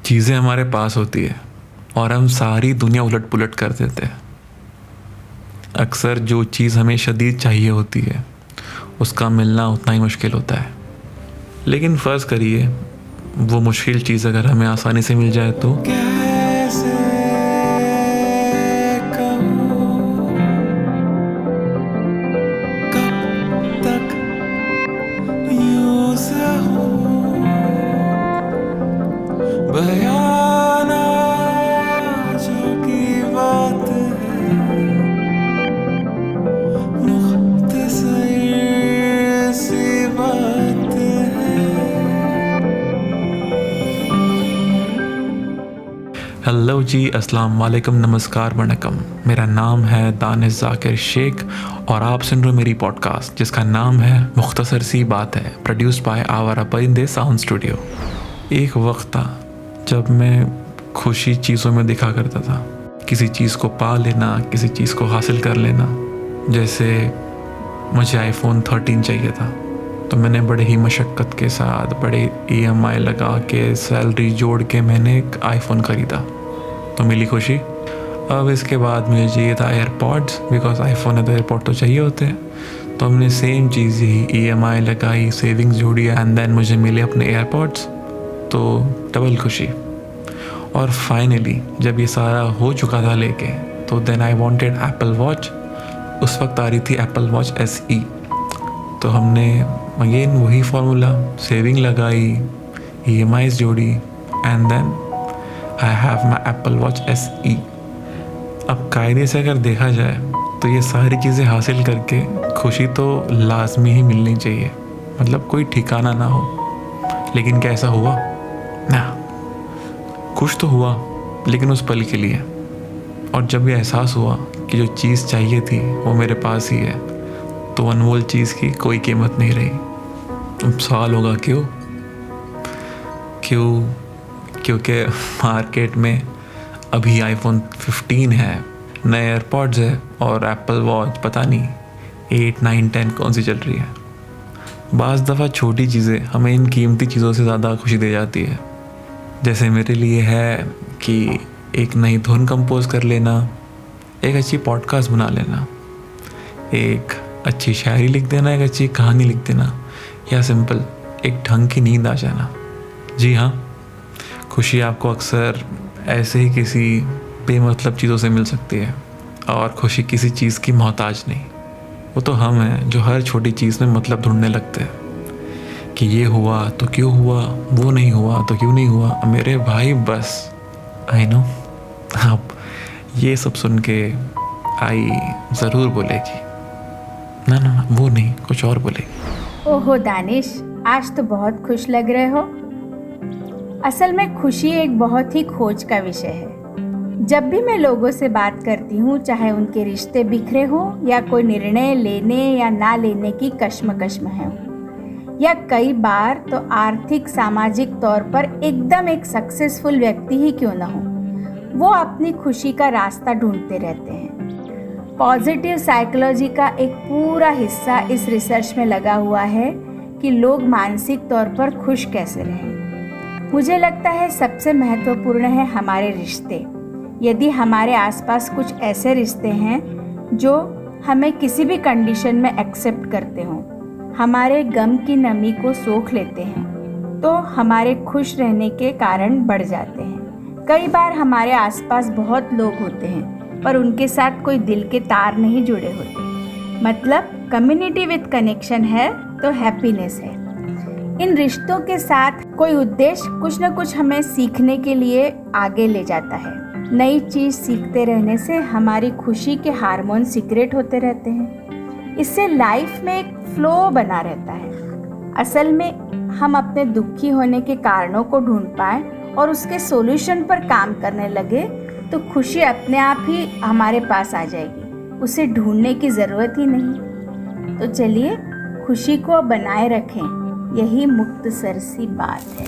चीज़ें हमारे पास होती है और हम सारी दुनिया उलट पुलट कर देते हैं। अक्सर जो चीज़ हमें शदीद चाहिए होती है उसका मिलना उतना ही मुश्किल होता है। लेकिन फ़र्ज़ करिए वो मुश्किल चीज़ अगर हमें आसानी से मिल जाए तो हेलो जी, अस्सलाम वालेकुम, नमस्कार, वणकम। मेरा नाम है दानिश ज़ाकिर शेख और आप सुन रहे हो मेरी पॉडकास्ट जिसका नाम है मुख्तसर सी बात है, प्रोड्यूस्ड बाय आवारा परिंदे साउंड स्टूडियो। एक वक्त था जब मैं खुशी चीज़ों में दिखा करता था, किसी चीज़ को पा लेना, किसी चीज़ को हासिल कर लेना। जैसे मुझे आईफोन 13 चाहिए था तो मैंने बड़े ही मशक्क़त के साथ बड़े EMI लगा के सैलरी जोड़ के मैंने एक आईफोन ख़रीदा तो मिली खुशी। अब इसके बाद मुझे चाहिए था एयरपॉड्स, बिकॉज आईफोन है तो एयरपॉड तो चाहिए होते हैं। तो हमने सेम चीज़ यही EMI लगाई, सेविंग्स जोड़ी एंड देन मुझे मिले अपने एयरपॉड्स, तो डबल खुशी। और फाइनली जब ये सारा हो चुका था लेके तो then I wanted Apple watch. उस वक्त आ रही थी एप्पल वॉच SE। तो हमने अगेन वही फार्मूला, सेविंग लगाई, EMIs जोड़ी and then I have my Apple watch SE। अब कायदे से अगर देखा जाए तो ये सारी चीज़ें हासिल करके खुशी तो लाजमी ही मिलनी चाहिए, मतलब कोई ठिकाना ना हो। लेकिन क्या ऐसा हुआ? ना, खुश तो हुआ लेकिन उस पल के लिए। और जब ये एहसास हुआ कि जो चीज़ चाहिए थी वो मेरे पास ही है तो अनमोल चीज़ की कोई कीमत नहीं रही। अब सवाल होगा क्यों? क्योंकि मार्केट में अभी आईफोन 15 है, नए एयरपॉड्स है और एप्पल वॉच पता नहीं 8, 9, 10 कौन सी चल रही है। बाज़ दफ़ा छोटी चीज़ें हमें इन कीमती चीज़ों से ज़्यादा खुशी दे जाती है। जैसे मेरे लिए है कि एक नई धुन कंपोज कर लेना, एक अच्छी पॉडकास्ट बना लेना, एक अच्छी शायरी लिख देना, एक अच्छी कहानी लिख देना, या सिंपल एक ढंग की नींद आ जाना। जी हाँ, खुशी आपको अक्सर ऐसे ही किसी बेमतलब चीज़ों से मिल सकती है और खुशी किसी चीज़ की मोहताज नहीं। वो तो हम हैं जो हर छोटी चीज़ में मतलब ढूंढने लगते हैं कि ये हुआ तो क्यों हुआ, वो नहीं हुआ तो क्यों नहीं हुआ। मेरे भाई बस आई नो आप ये सब सुन के आई ज़रूर बोलेगी ना वो नहीं, कुछ और बोलेगी। ओहो दानिश, आज तो बहुत खुश लग रहे हो। असल में खुशी एक बहुत ही खोज का विषय है। जब भी मैं लोगों से बात करती हूँ, चाहे उनके रिश्ते बिखरे हों या कोई निर्णय लेने या ना लेने की कश्मकश में हो, या कई बार तो आर्थिक सामाजिक तौर पर एकदम एक सक्सेसफुल व्यक्ति ही क्यों ना हो, वो अपनी खुशी का रास्ता ढूंढते रहते हैं। पॉजिटिव साइकोलॉजी का एक पूरा हिस्सा इस रिसर्च में लगा हुआ है कि लोग मानसिक तौर पर खुश कैसे रहें। मुझे लगता है सबसे महत्वपूर्ण है हमारे रिश्ते। यदि हमारे आसपास कुछ ऐसे रिश्ते हैं जो हमें किसी भी कंडीशन में एक्सेप्ट करते हों, हमारे गम की नमी को सोख लेते हैं, तो हमारे खुश रहने के कारण बढ़ जाते हैं। कई बार हमारे आसपास बहुत लोग होते हैं पर उनके साथ कोई दिल के तार नहीं जुड़े होते, मतलब कम्युनिटी विद कनेक्शन है तो हैप्पीनेस है। इन रिश्तों के साथ कोई उद्देश्य कुछ न कुछ हमें सीखने के लिए आगे ले जाता है। नई चीज़ सीखते रहने से हमारी खुशी के हार्मोन सीक्रेट होते रहते हैं। इससे लाइफ में एक फ्लो बना रहता है। असल में हम अपने दुखी होने के कारणों को ढूंढ पाए और उसके सॉल्यूशन पर काम करने लगे तो खुशी अपने आप ही हमारे पास आ जाएगी, उसे ढूंढने की ज़रूरत ही नहीं। तो चलिए खुशी को बनाए रखें, यही मुख्तसर सी बात है।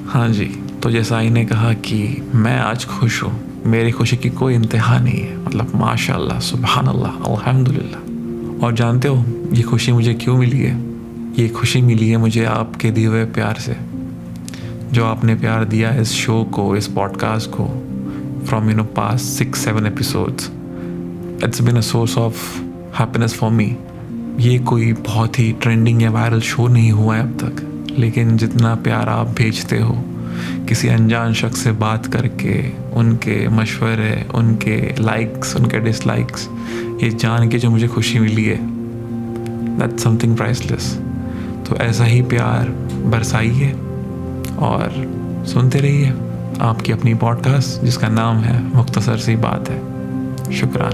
हाँ जी, तो जैसा आई ने कहा कि मैं आज खुश हूँ, मेरी खुशी की कोई इंतहा नहीं है, मतलब माशाअल्लाह, सुभान अल्लाह, अल्हम्दुलिल्लाह। और जानते हो ये खुशी मुझे क्यों मिली है? ये खुशी मिली है मुझे आपके दिए हुए प्यार से। जो आपने प्यार दिया इस शो को, इस पॉडकास्ट को, from past 6-7 episodes, it's been a source of happiness for me. ये कोई बहुत ही ट्रेंडिंग या वायरल शो नहीं हुआ है अब तक, लेकिन जितना प्यार आप भेजते हो किसी अनजान शख्स से बात करके, उनके मशवरे, उनके लाइक्स, उनके डिसलाइक्स, ये जान के जो मुझे खुशी मिली है, दैट्स समथिंग प्राइसलेस। तो ऐसा ही प्यार बरसाइए और सुनते रहिए आपकी अपनी पॉडकास्ट जिसका नाम है मुख्तसर सी बात है। शुक्रान।